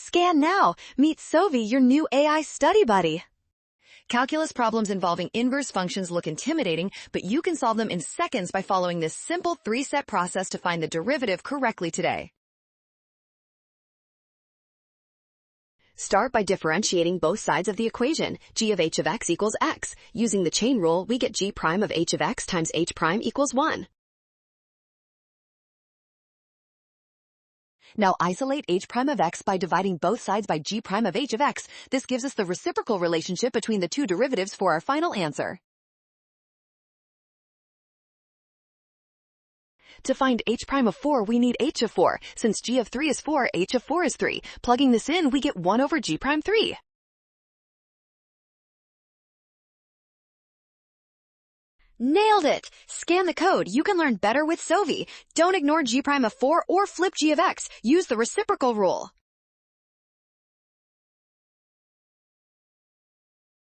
Scan now. Meet Sovi, your new AI study buddy. Calculus problems involving inverse functions look intimidating, but you can solve them in seconds by following this simple 3-step process to find the derivative correctly today. Start by differentiating both sides of the equation. G of h of x equals x. Using the chain rule, we get g prime of h of x times h prime equals 1. Now isolate h prime of x by dividing both sides by g prime of h of x. This gives us the reciprocal relationship between the two derivatives for our final answer. To find h prime of 4, we need h of 4. Since g of 3 is 4, h of 4 is 3. Plugging this in, we get 1 over g prime 3. Nailed it! Scan the code. You can learn better with Sovi. Don't ignore g prime of 4 or flip g of x. Use the reciprocal rule.